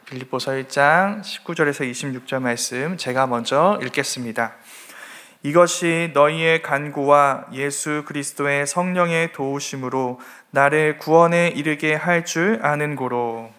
빌립보서 1장 19절에서 26절 말씀 제가 먼저 읽겠습니다. 이것이 너희의 간구와 예수 그리스도의 성령의 도우심으로 나를 구원에 이르게 할 줄 아는 고로.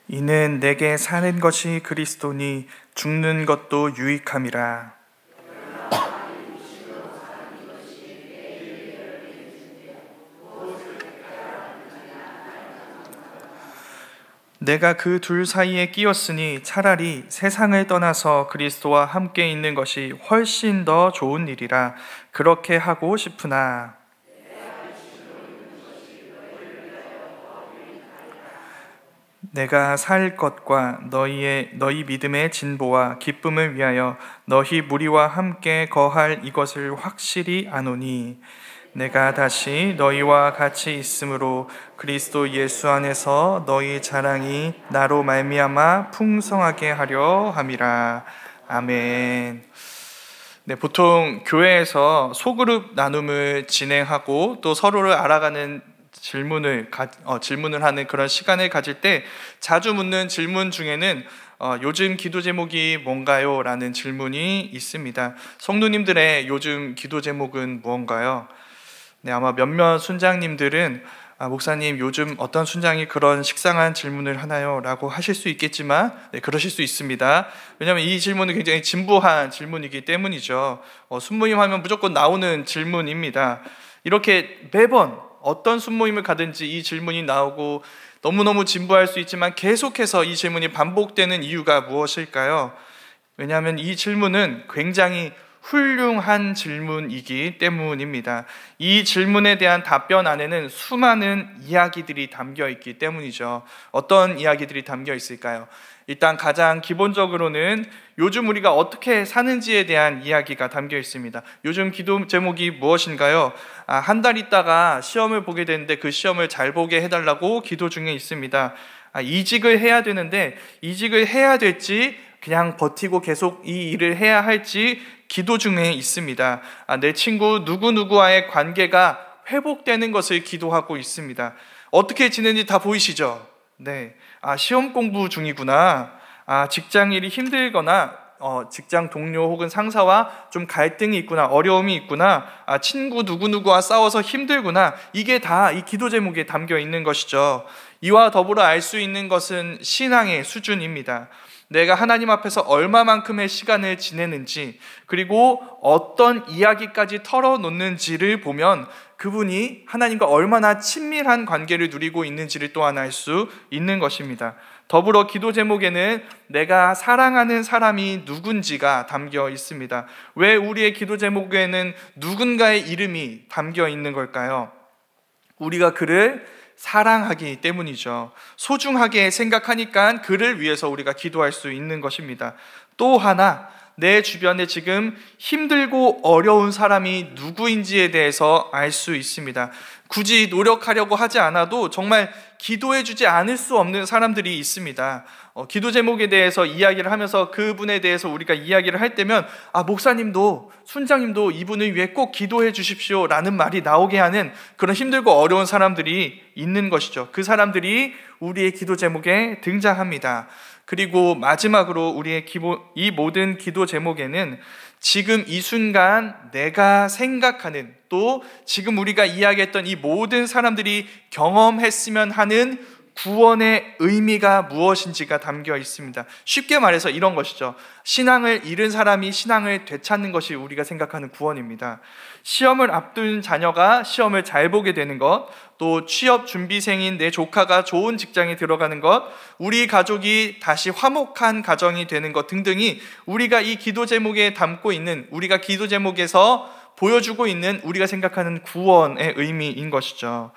이는 내게 사는 것이 그리스도니 죽는 것도 유익함이라. 내가 그 둘 사이에 끼었으니 차라리 세상을 떠나서 그리스도와 함께 있는 것이 훨씬 더 좋은 일이라. 그렇게 하고 싶으나 내가 살 것과 너희 믿음의 진보와 기쁨을 위하여 너희 무리와 함께 거할 이것을 확실히 아노니, 내가 다시 너희와 같이 있으므로 그리스도 예수 안에서 너희 자랑이 나로 말미암아 풍성하게 하려 함이라. 아멘. 네, 보통 교회에서 소그룹 나눔을 진행하고 또 서로를 알아가는 질문을 하는 그런 시간을 가질 때 자주 묻는 질문 중에는 요즘 기도 제목이 뭔가요? 라는 질문이 있습니다. 성도님들의 요즘 기도 제목은 무언가요? 네, 아마 몇몇 순장님들은 목사님 요즘 어떤 순장이 그런 식상한 질문을 하나요? 라고 하실 수 있겠지만 네, 그러실 수 있습니다. 왜냐하면 이 질문은 굉장히 진부한 질문이기 때문이죠. 순모임 하면 무조건 나오는 질문입니다. 이렇게 매번 어떤 순모임을 가든지 이 질문이 나오고 너무너무 진부할 수 있지만 계속해서 이 질문이 반복되는 이유가 무엇일까요? 왜냐하면 이 질문은 굉장히 훌륭한 질문이기 때문입니다. 이 질문에 대한 답변 안에는 수많은 이야기들이 담겨 있기 때문이죠. 어떤 이야기들이 담겨 있을까요? 일단 가장 기본적으로는 요즘 우리가 어떻게 사는지에 대한 이야기가 담겨 있습니다. 요즘 기도 제목이 무엇인가요? 한 달 있다가 시험을 보게 되는데 그 시험을 잘 보게 해달라고 기도 중에 있습니다. 이직을 해야 되는데 이직을 해야 될지 그냥 버티고 계속 이 일을 해야 할지 기도 중에 있습니다. 내 친구 누구누구와의 관계가 회복되는 것을 기도하고 있습니다. 어떻게 지내는지 다 보이시죠? 네. 시험 공부 중이구나. 직장 일이 힘들거나 직장 동료 혹은 상사와 좀 갈등이 있구나, 어려움이 있구나, 친구 누구누구와 싸워서 힘들구나. 이게 다 이 기도 제목에 담겨 있는 것이죠. 이와 더불어 알 수 있는 것은 신앙의 수준입니다. 내가 하나님 앞에서 얼마만큼의 시간을 지내는지, 그리고 어떤 이야기까지 털어놓는지를 보면 그분이 하나님과 얼마나 친밀한 관계를 누리고 있는지를 또한 알 수 있는 것입니다. 더불어 기도 제목에는 내가 사랑하는 사람이 누군지가 담겨 있습니다. 왜 우리의 기도 제목에는 누군가의 이름이 담겨 있는 걸까요? 우리가 그를 사랑하기 때문이죠. 소중하게 생각하니까 그를 위해서 우리가 기도할 수 있는 것입니다. 또 하나, 내 주변에 지금 힘들고 어려운 사람이 누구인지에 대해서 알 수 있습니다. 굳이 노력하려고 하지 않아도 정말 기도해주지 않을 수 없는 사람들이 있습니다. 기도 제목에 대해서 이야기를 하면서 그분에 대해서 우리가 이야기를 할 때면 목사님도 순장님도 이분을 위해 꼭 기도해 주십시오 라는 말이 나오게 하는 그런 힘들고 어려운 사람들이 있는 것이죠. 그 사람들이 우리의 기도 제목에 등장합니다. 그리고 마지막으로 우리의 이 모든 기도 제목에는 지금 이 순간 내가 생각하는, 또 지금 우리가 이야기했던 이 모든 사람들이 경험했으면 하는 구원의 의미가 무엇인지가 담겨 있습니다. 쉽게 말해서 이런 것이죠. 신앙을 잃은 사람이 신앙을 되찾는 것이 우리가 생각하는 구원입니다. 시험을 앞둔 자녀가 시험을 잘 보게 되는 것, 또 취업 준비생인 내 조카가 좋은 직장에 들어가는 것, 우리 가족이 다시 화목한 가정이 되는 것 등등이 우리가 이 기도 제목에 담고 있는, 우리가 기도 제목에서 보여주고 있는 우리가 생각하는 구원의 의미인 것이죠.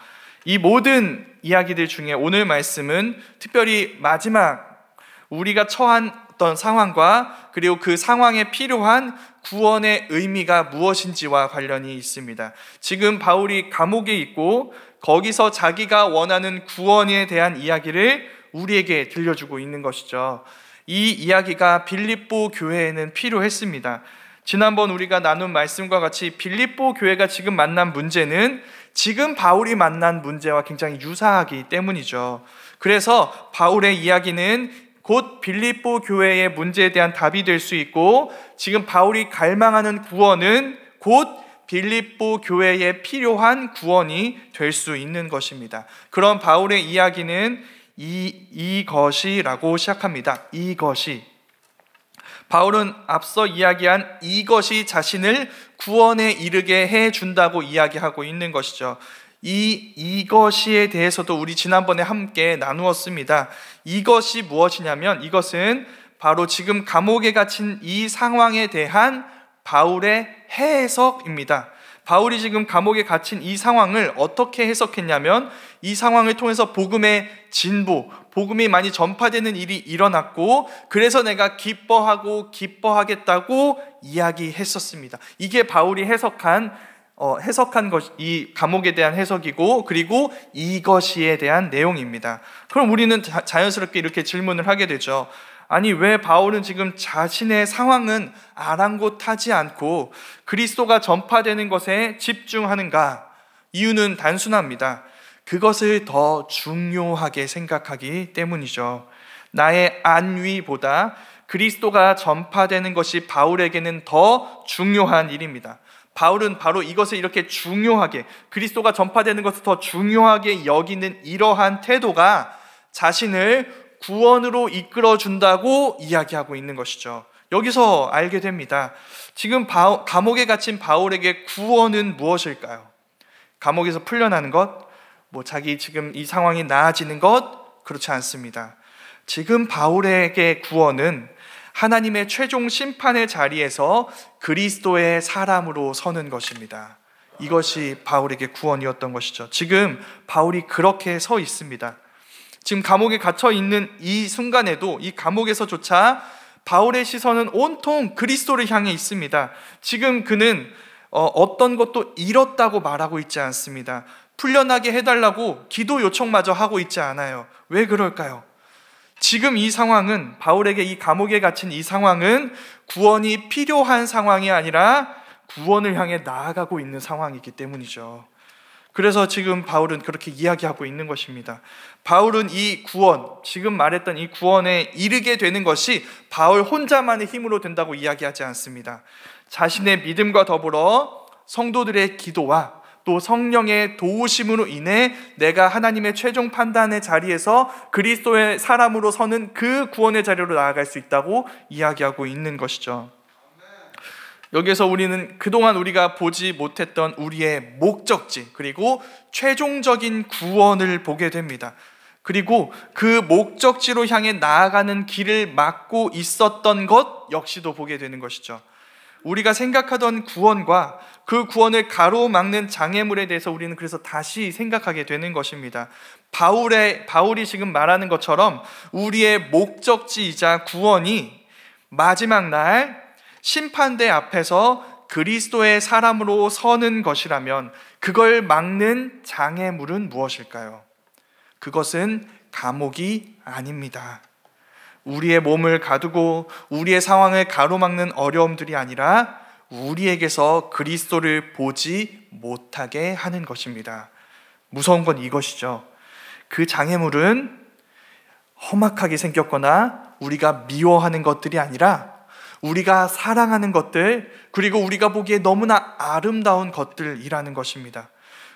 이 모든 이야기들 중에 오늘 말씀은 특별히 마지막 우리가 처한 어떤 상황과 그리고 그 상황에 필요한 구원의 의미가 무엇인지와 관련이 있습니다. 지금 바울이 감옥에 있고 거기서 자기가 원하는 구원에 대한 이야기를 우리에게 들려주고 있는 것이죠. 이 이야기가 빌립보 교회에는 필요했습니다. 지난번 우리가 나눈 말씀과 같이 빌립보 교회가 지금 만난 문제는 지금 바울이 만난 문제와 굉장히 유사하기 때문이죠. 그래서 바울의 이야기는 곧 빌립보 교회의 문제에 대한 답이 될 수 있고, 지금 바울이 갈망하는 구원은 곧 빌립보 교회에 필요한 구원이 될 수 있는 것입니다. 그런 바울의 이야기는 이것이라고 시작합니다. 이것이. 바울은 앞서 이야기한 이것이 자신을 구원에 이르게 해준다고 이야기하고 있는 것이죠. 이것이에 대해서도 우리 지난번에 함께 나누었습니다. 이것이 무엇이냐면, 이것은 바로 지금 감옥에 갇힌 이 상황에 대한 바울의 해석입니다. 바울이 지금 감옥에 갇힌 이 상황을 어떻게 해석했냐면, 이 상황을 통해서 복음의 진보, 복음이 많이 전파되는 일이 일어났고, 그래서 내가 기뻐하겠다고 이야기했었습니다. 이게 바울이 해석한 것, 이 감옥에 대한 해석이고, 그리고 이것이에 대한 내용입니다. 그럼 우리는 자연스럽게 이렇게 질문을 하게 되죠. 아니, 왜 바울은 지금 자신의 상황은 아랑곳하지 않고 그리스도가 전파되는 것에 집중하는가? 이유는 단순합니다. 그것을 더 중요하게 생각하기 때문이죠. 나의 안위보다 그리스도가 전파되는 것이 바울에게는 더 중요한 일입니다. 바울은 바로 이것을 이렇게 중요하게, 그리스도가 전파되는 것을 더 중요하게 여기는 이러한 태도가 자신을 구원으로 이끌어준다고 이야기하고 있는 것이죠. 여기서 알게 됩니다. 지금 감옥에 갇힌 바울에게 구원은 무엇일까요? 감옥에서 풀려나는 것? 자기 지금 이 상황이 나아지는 것? 그렇지 않습니다. 지금 바울에게 구원은 하나님의 최종 심판의 자리에서 그리스도의 사람으로 서는 것입니다. 이것이 바울에게 구원이었던 것이죠. 지금 바울이 그렇게 서 있습니다. 지금 감옥에 갇혀 있는 이 순간에도, 이 감옥에서조차 바울의 시선은 온통 그리스도를 향해 있습니다. 지금 그는 어떤 것도 잃었다고 말하고 있지 않습니다. 풀려나게 해달라고 기도 요청마저 하고 있지 않아요. 왜 그럴까요? 지금 이 상황은, 바울에게 이 감옥에 갇힌 이 상황은 구원이 필요한 상황이 아니라 구원을 향해 나아가고 있는 상황이기 때문이죠. 그래서 지금 바울은 그렇게 이야기하고 있는 것입니다. 바울은 이 구원, 지금 말했던 이 구원에 이르게 되는 것이 바울 혼자만의 힘으로 된다고 이야기하지 않습니다. 자신의 믿음과 더불어 성도들의 기도와 또 성령의 도우심으로 인해 내가 하나님의 최종 판단의 자리에서 그리스도의 사람으로 서는 그 구원의 자리로 나아갈 수 있다고 이야기하고 있는 것이죠. 여기서 우리는 그동안 우리가 보지 못했던 우리의 목적지, 그리고 최종적인 구원을 보게 됩니다. 그리고 그 목적지로 향해 나아가는 길을 막고 있었던 것 역시도 보게 되는 것이죠. 우리가 생각하던 구원과 그 구원을 가로막는 장애물에 대해서 우리는 그래서 다시 생각하게 되는 것입니다. 바울이 지금 말하는 것처럼 우리의 목적지이자 구원이 마지막 날 심판대 앞에서 그리스도의 사람으로 서는 것이라면 그걸 막는 장애물은 무엇일까요? 그것은 감옥이 아닙니다. 우리의 몸을 가두고 우리의 상황을 가로막는 어려움들이 아니라 우리에게서 그리스도를 보지 못하게 하는 것입니다. 무서운 건 이것이죠. 그 장애물은 험악하게 생겼거나 우리가 미워하는 것들이 아니라 우리가 사랑하는 것들, 그리고 우리가 보기에 너무나 아름다운 것들이라는 것입니다.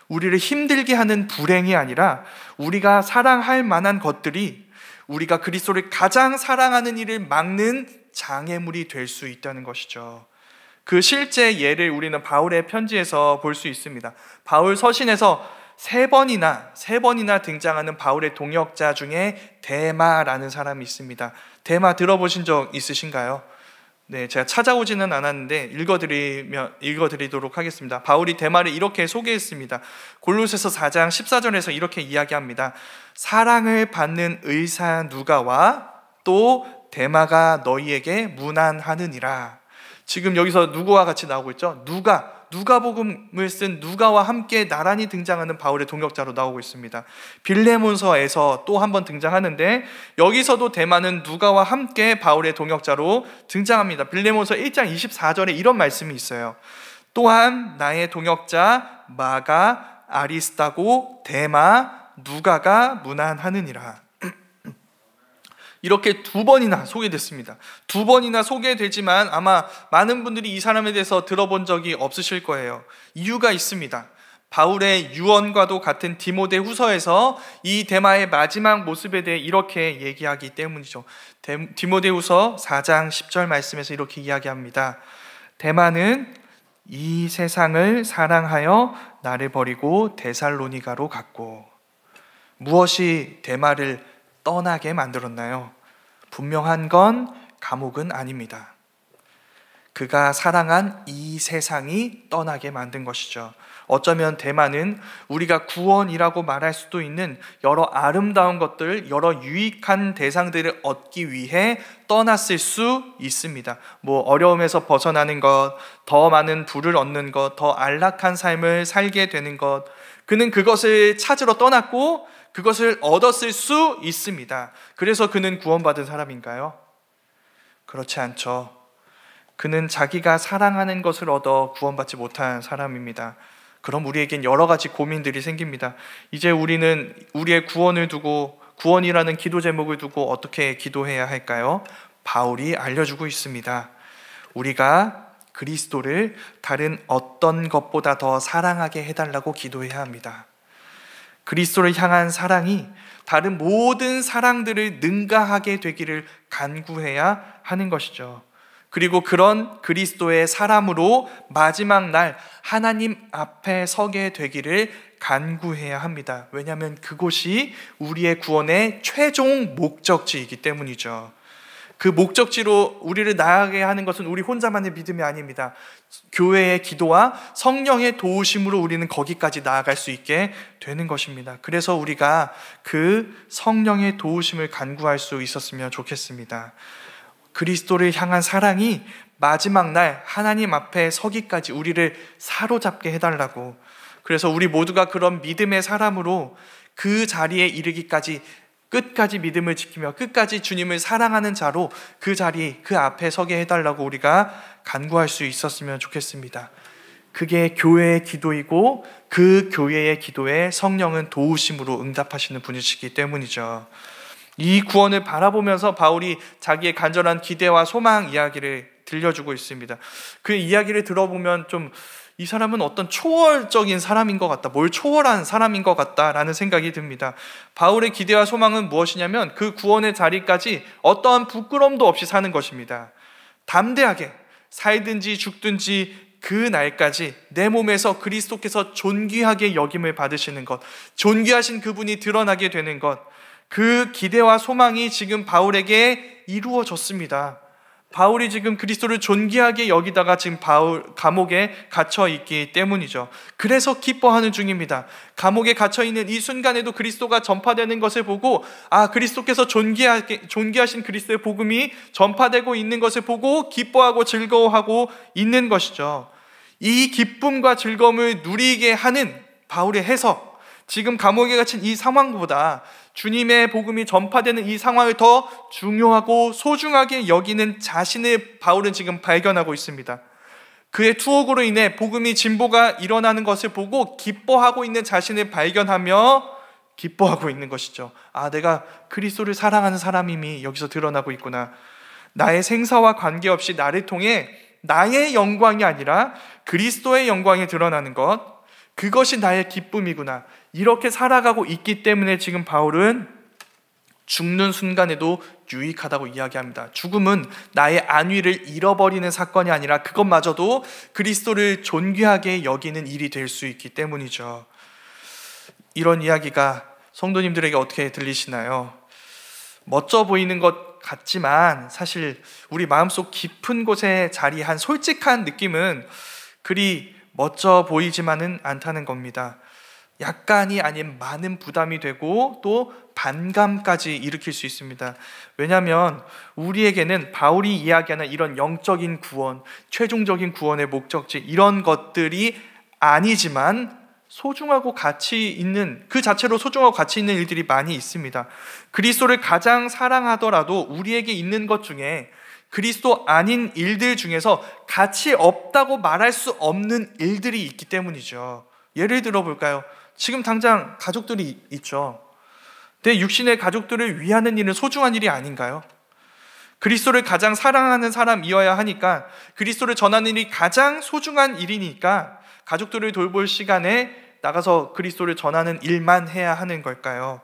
우리를 힘들게 하는 불행이 아니라 우리가 사랑할 만한 것들이 우리가 그리스도를 가장 사랑하는 일을 막는 장애물이 될 수 있다는 것이죠. 그 실제 예를 우리는 바울의 편지에서 볼 수 있습니다. 바울 서신에서 세 번이나 등장하는 바울의 동역자 중에 데마라는 사람이 있습니다. 데마 들어보신 적 있으신가요? 네, 제가 찾아오지는 않았는데 읽어드리도록 하겠습니다. 바울이 데마를 이렇게 소개했습니다. 골로새서 4장 14절에서 이렇게 이야기합니다. 사랑을 받는 의사 누가와 또 데마가 너희에게 문안하느니라. 지금 여기서 누구와 같이 나오고 있죠? 누가복음을 쓴 누가와 함께 나란히 등장하는 바울의 동역자로 나오고 있습니다. 빌레몬서에서 또 한 번 등장하는데 여기서도 대마는 누가와 함께 바울의 동역자로 등장합니다. 빌레몬서 1장 24절에 이런 말씀이 있어요. 또한 나의 동역자 마가, 아리스다고, 데마, 누가가 문안하느니라. 이렇게 두 번이나 소개됐습니다. 두 번이나 소개되지만 아마 많은 분들이 이 사람에 대해서 들어본 적이 없으실 거예요. 이유가 있습니다. 바울의 유언과도 같은 디모데후서에서 이 데마의 마지막 모습에 대해 이렇게 얘기하기 때문이죠. 디모데후서 4장 10절 말씀에서 이렇게 이야기합니다. 데마는 이 세상을 사랑하여 나를 버리고 데살로니가로 갔고. 무엇이 데마를 떠나게 만들었나요? 분명한 건 감옥은 아닙니다. 그가 사랑한 이 세상이 떠나게 만든 것이죠. 어쩌면 데마는 우리가 구원이라고 말할 수도 있는 여러 아름다운 것들, 여러 유익한 대상들을 얻기 위해 떠났을 수 있습니다. 어려움에서 벗어나는 것, 더 많은 부를 얻는 것, 더 안락한 삶을 살게 되는 것, 그는 그것을 찾으러 떠났고 그것을 얻었을 수 있습니다. 그래서 그는 구원받은 사람인가요? 그렇지 않죠. 그는 자기가 사랑하는 것을 얻어 구원받지 못한 사람입니다. 그럼 우리에겐 여러 가지 고민들이 생깁니다. 이제 우리는 우리의 구원을 두고, 구원이라는 기도 제목을 두고 어떻게 기도해야 할까요? 바울이 알려주고 있습니다. 우리가 그리스도를 다른 어떤 것보다 더 사랑하게 해달라고 기도해야 합니다. 그리스도를 향한 사랑이 다른 모든 사랑들을 능가하게 되기를 간구해야 하는 것이죠. 그리고 그런 그리스도의 사람으로 마지막 날 하나님 앞에 서게 되기를 간구해야 합니다. 왜냐하면 그곳이 우리의 구원의 최종 목적지이기 때문이죠. 그 목적지로 우리를 나아가게 하는 것은 우리 혼자만의 믿음이 아닙니다. 교회의 기도와 성령의 도우심으로 우리는 거기까지 나아갈 수 있게 되는 것입니다. 그래서 우리가 그 성령의 도우심을 간구할 수 있었으면 좋겠습니다. 그리스도를 향한 사랑이 마지막 날 하나님 앞에 서기까지 우리를 사로잡게 해달라고. 그래서 우리 모두가 그런 믿음의 사람으로 그 자리에 이르기까지 끝까지 믿음을 지키며 끝까지 주님을 사랑하는 자로 그 자리, 그 앞에 서게 해달라고 우리가 간구할 수 있었으면 좋겠습니다. 그게 교회의 기도이고 그 교회의 기도에 성령은 도우심으로 응답하시는 분이시기 때문이죠. 이 구원을 바라보면서 바울이 자기의 간절한 기대와 소망 이야기를 들려주고 있습니다. 그 이야기를 들어보면 좀 이 사람은 어떤 초월적인 사람인 것 같다, 뭘 초월한 사람인 것 같다라는 생각이 듭니다. 바울의 기대와 소망은 무엇이냐면 그 구원의 자리까지 어떠한 부끄럼도 없이 사는 것입니다. 담대하게 살든지 죽든지 그 날까지 내 몸에서 그리스도께서 존귀하게 여김을 받으시는 것, 존귀하신 그분이 드러나게 되는 것, 그 기대와 소망이 지금 바울에게 이루어졌습니다. 바울이 지금 그리스도를 존귀하게 여기다가 지금 감옥에 갇혀 있기 때문이죠. 그래서 기뻐하는 중입니다. 감옥에 갇혀 있는 이 순간에도 그리스도가 전파되는 것을 보고, 그리스도께서 존귀하신 그리스도의 복음이 전파되고 있는 것을 보고 기뻐하고 즐거워하고 있는 것이죠. 이 기쁨과 즐거움을 누리게 하는 바울의 해석, 지금 감옥에 갇힌 이 상황보다 주님의 복음이 전파되는 이 상황을 더 중요하고 소중하게 여기는 자신을 바울은 지금 발견하고 있습니다. 그의 투옥으로 인해 복음이 진보가 일어나는 것을 보고 기뻐하고 있는 자신을 발견하며 기뻐하고 있는 것이죠. 내가 그리스도를 사랑하는 사람임이 여기서 드러나고 있구나. 나의 생사와 관계없이 나를 통해 나의 영광이 아니라 그리스도의 영광이 드러나는 것, 그것이 나의 기쁨이구나. 이렇게 살아가고 있기 때문에 지금 바울은 죽는 순간에도 유익하다고 이야기합니다. 죽음은 나의 안위를 잃어버리는 사건이 아니라 그것마저도 그리스도를 존귀하게 여기는 일이 될 수 있기 때문이죠. 이런 이야기가 성도님들에게 어떻게 들리시나요? 멋져 보이는 것 같지만 사실 우리 마음속 깊은 곳에 자리한 솔직한 느낌은 그리 멋져 보이지만은 않다는 겁니다. 약간이 아닌 많은 부담이 되고 또 반감까지 일으킬 수 있습니다. 왜냐하면 우리에게는 바울이 이야기하는 이런 영적인 구원, 최종적인 구원의 목적지, 이런 것들이 아니지만 소중하고 가치 있는, 그 자체로 소중하고 가치 있는 일들이 많이 있습니다. 그리스도를 가장 사랑하더라도 우리에게 있는 것 중에 그리스도 아닌 일들 중에서 가치 없다고 말할 수 없는 일들이 있기 때문이죠. 예를 들어 볼까요? 지금 당장 가족들이 있죠. 내 육신의 가족들을 위하는 일은 소중한 일이 아닌가요? 그리스도를 가장 사랑하는 사람이어야 하니까, 그리스도를 전하는 일이 가장 소중한 일이니까 가족들을 돌볼 시간에 나가서 그리스도를 전하는 일만 해야 하는 걸까요?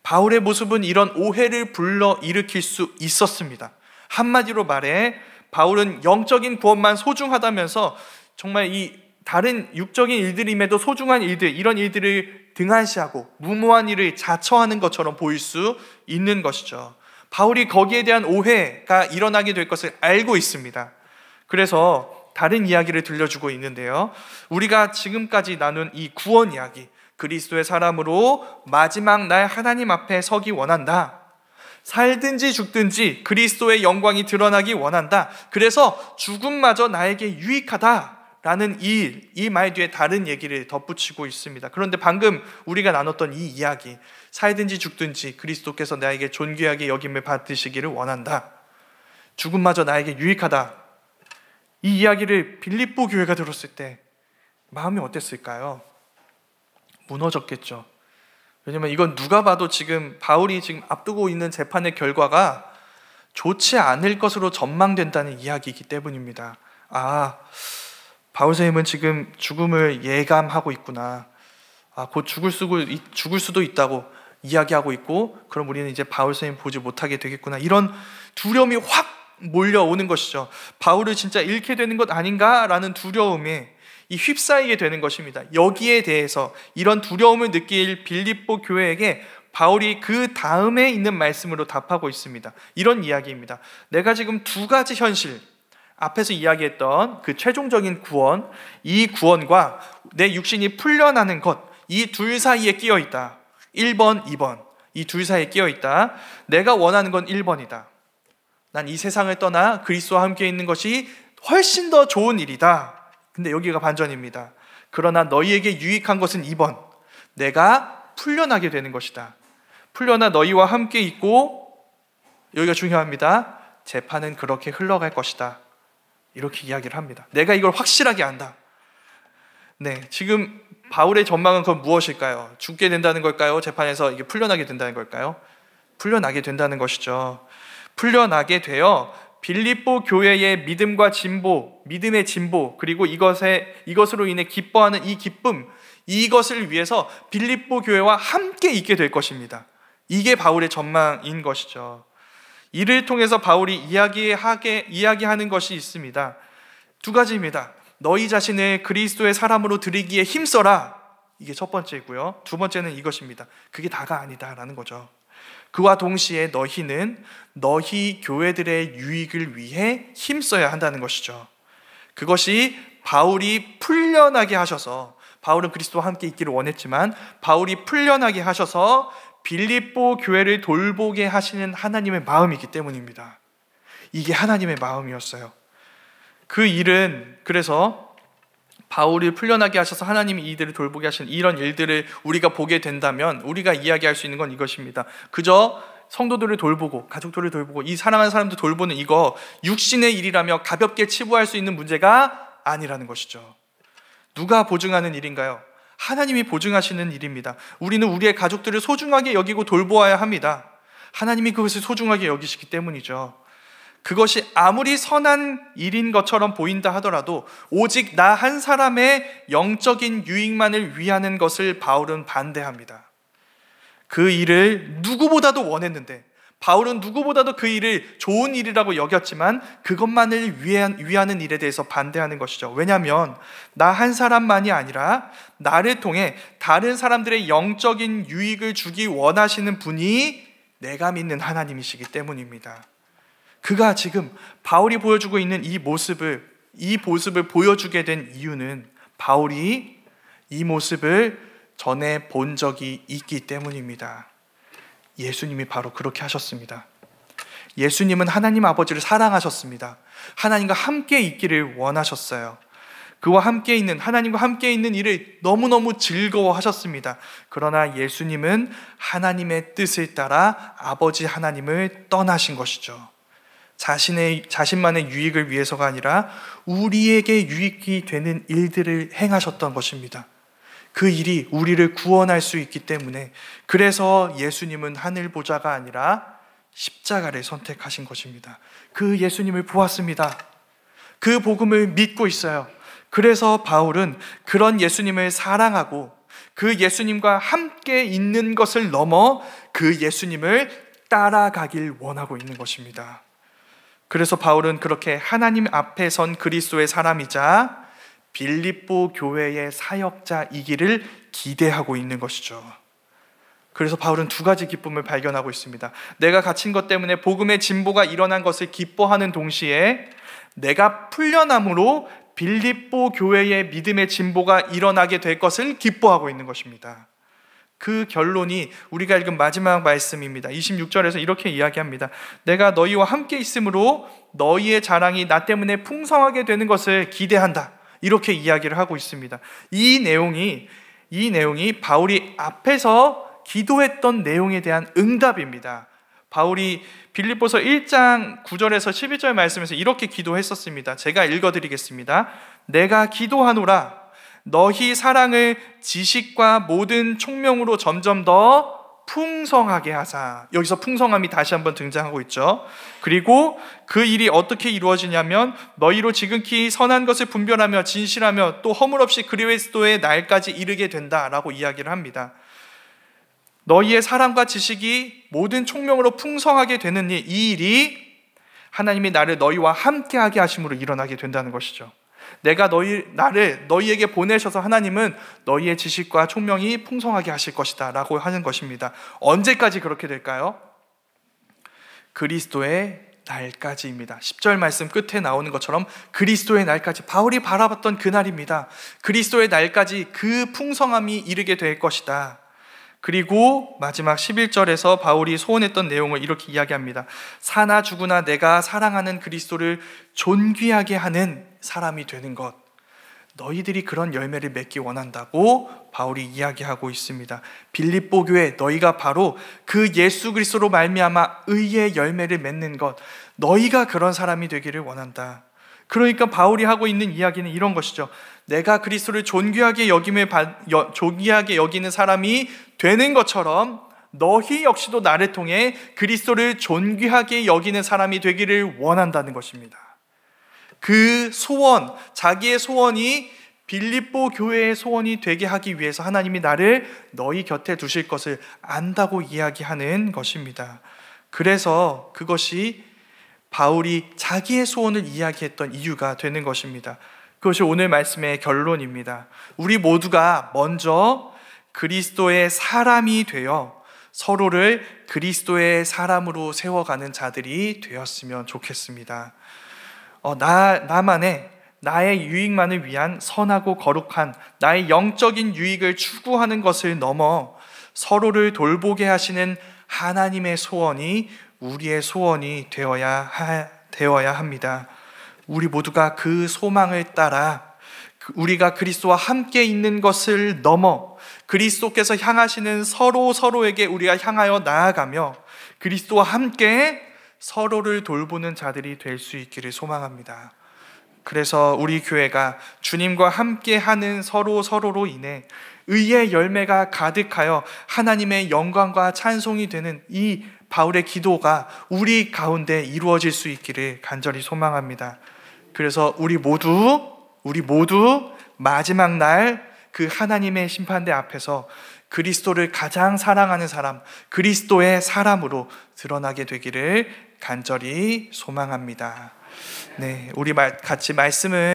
바울의 모습은 이런 오해를 불러 일으킬 수 있었습니다. 한마디로 말해 바울은 영적인 구원만 소중하다면서 정말 이 다른 육적인 일들임에도 소중한 일들, 이런 일들을 등한시하고 무모한 일을 자처하는 것처럼 보일 수 있는 것이죠. 바울이 거기에 대한 오해가 일어나게 될 것을 알고 있습니다. 그래서 다른 이야기를 들려주고 있는데요, 우리가 지금까지 나눈 이 구원 이야기, 그리스도의 사람으로 마지막 날 하나님 앞에 서기 원한다, 살든지 죽든지 그리스도의 영광이 드러나기 원한다, 그래서 죽음마저 나에게 유익하다라는 이 말 뒤에 다른 얘기를 덧붙이고 있습니다. 그런데 방금 우리가 나눴던 이 이야기, 살든지 죽든지 그리스도께서 나에게 존귀하게 여김을 받으시기를 원한다, 죽음마저 나에게 유익하다, 이 이야기를 빌립보 교회가 들었을 때 마음이 어땠을까요? 무너졌겠죠. 왜냐면 이건 누가 봐도 지금 바울이 지금 앞두고 있는 재판의 결과가 좋지 않을 것으로 전망된다는 이야기이기 때문입니다. 아, 바울 선생님은 지금 죽음을 예감하고 있구나, 곧 죽을 수도 있다고 이야기하고 있고, 그럼 우리는 이제 바울 선생님 보지 못하게 되겠구나, 이런 두려움이 확 몰려오는 것이죠. 바울을 진짜 잃게 되는 것 아닌가라는 두려움에 휩싸이게 되는 것입니다. 여기에 대해서 이런 두려움을 느낄 빌립보 교회에게 바울이 그 다음에 있는 말씀으로 답하고 있습니다. 이런 이야기입니다. 내가 지금 두 가지 현실, 앞에서 이야기했던 그 최종적인 구원, 이 구원과 내 육신이 풀려나는 것, 이 둘 사이에 끼어 있다. 1번, 2번, 이 둘 사이에 끼어 있다. 내가 원하는 건 1번이다. 난 이 세상을 떠나 그리스도와 함께 있는 것이 훨씬 더 좋은 일이다. 근데 여기가 반전입니다. 그러나 너희에게 유익한 것은 2번, 내가 풀려나게 되는 것이다. 풀려나 너희와 함께 있고, 여기가 중요합니다, 재판은 그렇게 흘러갈 것이다. 이렇게 이야기를 합니다. 내가 이걸 확실하게 안다. 네, 지금 바울의 전망은 그건 무엇일까요? 죽게 된다는 걸까요? 재판에서 이게 풀려나게 된다는 걸까요? 풀려나게 된다는 것이죠. 풀려나게 되어 빌립보 교회의 믿음과 진보, 믿음의 진보, 그리고 이것으로 인해 기뻐하는 이 기쁨, 이것을 위해서 빌립보 교회와 함께 있게 될 것입니다. 이게 바울의 전망인 것이죠. 이를 통해서 바울이 이야기하는 것이 있습니다. 두 가지입니다. 너희 자신을 그리스도의 사람으로 드리기에 힘써라, 이게 첫 번째고요. 두 번째는 이것입니다. 그게 다가 아니다라는 거죠. 그와 동시에 너희는 너희 교회들의 유익을 위해 힘써야 한다는 것이죠. 그것이 바울이 풀려나게 하셔서, 바울은 그리스도와 함께 있기를 원했지만 바울이 풀려나게 하셔서 빌립보 교회를 돌보게 하시는 하나님의 마음이기 때문입니다. 이게 하나님의 마음이었어요. 그 일은, 그래서 바울을 풀려나게 하셔서 하나님이 이들을 돌보게 하시는 이런 일들을 우리가 보게 된다면 우리가 이야기할 수 있는 건 이것입니다. 그저 성도들을 돌보고 가족들을 돌보고 이 사랑하는 사람들 돌보는 이거 육신의 일이라며 가볍게 치부할 수 있는 문제가 아니라는 것이죠. 누가 보증하는 일인가요? 하나님이 보증하시는 일입니다. 우리는 우리의 가족들을 소중하게 여기고 돌보아야 합니다. 하나님이 그것을 소중하게 여기시기 때문이죠. 그것이 아무리 선한 일인 것처럼 보인다 하더라도 오직 나 한 사람의 영적인 유익만을 위하는 것을 바울은 반대합니다. 그 일을 누구보다도 원했는데, 바울은 누구보다도 그 일을 좋은 일이라고 여겼지만 그것만을 위하는 일에 대해서 반대하는 것이죠. 왜냐하면 나 한 사람만이 아니라 나를 통해 다른 사람들의 영적인 유익을 주기 원하시는 분이 내가 믿는 하나님이시기 때문입니다. 그가 지금 바울이 보여주고 있는 이 모습을 보여주게 된 이유는 바울이 이 모습을 전에 본 적이 있기 때문입니다. 예수님이 바로 그렇게 하셨습니다. 예수님은 하나님 아버지를 사랑하셨습니다. 하나님과 함께 있기를 원하셨어요. 그와 함께 있는, 하나님과 함께 있는 일을 너무너무 즐거워하셨습니다. 그러나 예수님은 하나님의 뜻을 따라 아버지 하나님을 떠나신 것이죠. 자신만의 유익을 위해서가 아니라 우리에게 유익이 되는 일들을 행하셨던 것입니다. 그 일이 우리를 구원할 수 있기 때문에, 그래서 예수님은 하늘 보좌가 아니라 십자가를 선택하신 것입니다. 그 예수님을 보았습니다. 그 복음을 믿고 있어요. 그래서 바울은 그런 예수님을 사랑하고 그 예수님과 함께 있는 것을 넘어 그 예수님을 따라가길 원하고 있는 것입니다. 그래서 바울은 그렇게 하나님 앞에 선 그리스도의 사람이자 빌립보 교회의 사역자이기를 기대하고 있는 것이죠. 그래서 바울은 두 가지 기쁨을 발견하고 있습니다. 내가 갇힌 것 때문에 복음의 진보가 일어난 것을 기뻐하는 동시에 내가 풀려남으로 빌립보 교회의 믿음의 진보가 일어나게 될 것을 기뻐하고 있는 것입니다. 그 결론이 우리가 읽은 마지막 말씀입니다. 26절에서 이렇게 이야기합니다. 내가 너희와 함께 있으므로 너희의 자랑이 나 때문에 풍성하게 되는 것을 기대한다. 이렇게 이야기를 하고 있습니다. 이 내용이 바울이 앞에서 기도했던 내용에 대한 응답입니다. 바울이 빌립보서 1장 9절에서 11절 말씀에서 이렇게 기도했었습니다. 제가 읽어드리겠습니다. 내가 기도하노라 너희 사랑을 지식과 모든 총명으로 점점 더 풍성하게 하사. 여기서 풍성함이 다시 한번 등장하고 있죠. 그리고 그 일이 어떻게 이루어지냐면 너희로 지극히 선한 것을 분별하며 진실하며 또 허물 없이 그리스도의 날까지 이르게 된다라고 이야기를 합니다. 너희의 사랑과 지식이 모든 총명으로 풍성하게 되는 이 일이 하나님이 나를 너희와 함께하게 하심으로 일어나게 된다는 것이죠. 내가 나를 너희에게 보내셔서 하나님은 너희의 지식과 총명이 풍성하게 하실 것이다 라고 하는 것입니다. 언제까지 그렇게 될까요? 그리스도의 날까지입니다. 10절 말씀 끝에 나오는 것처럼 그리스도의 날까지, 바울이 바라봤던 그날입니다. 그리스도의 날까지 그 풍성함이 이르게 될 것이다. 그리고 마지막 11절에서 바울이 소원했던 내용을 이렇게 이야기합니다. 사나 죽으나 내가 사랑하는 그리스도를 존귀하게 하는 사람이 되는 것, 너희들이 그런 열매를 맺기 원한다고 바울이 이야기하고 있습니다. 빌립보 교회, 너희가 바로 그 예수 그리스도로 말미암아 의의 열매를 맺는 것, 너희가 그런 사람이 되기를 원한다. 그러니까 바울이 하고 있는 이야기는 이런 것이죠. 내가 그리스도를 존귀하게 여기는 사람이 되는 것처럼 너희 역시도 나를 통해 그리스도를 존귀하게 여기는 사람이 되기를 원한다는 것입니다. 그 소원, 자기의 소원이 빌립보 교회의 소원이 되게 하기 위해서 하나님이 나를 너희 곁에 두실 것을 안다고 이야기하는 것입니다. 그래서 그것이 바울이 자기의 소원을 이야기했던 이유가 되는 것입니다. 그것이 오늘 말씀의 결론입니다. 우리 모두가 먼저 그리스도의 사람이 되어 서로를 그리스도의 사람으로 세워가는 자들이 되었으면 좋겠습니다. 나의 유익만을 위한 선하고 거룩한 나의 영적인 유익을 추구하는 것을 넘어 서로를 돌보게 하시는 하나님의 소원이 우리의 소원이 되어야 합니다. 우리 모두가 그 소망을 따라 우리가 그리스도와 함께 있는 것을 넘어 그리스도께서 향하시는 서로에게 우리가 향하여 나아가며 그리스도와 함께 서로를 돌보는 자들이 될 수 있기를 소망합니다. 그래서 우리 교회가 주님과 함께하는 서로로 인해 의의 열매가 가득하여 하나님의 영광과 찬송이 되는 이 바울의 기도가 우리 가운데 이루어질 수 있기를 간절히 소망합니다. 그래서 우리 모두 마지막 날 그 하나님의 심판대 앞에서 그리스도를 가장 사랑하는 사람, 그리스도의 사람으로 드러나게 되기를 간절히 소망합니다. 네, 우리 같이 말씀을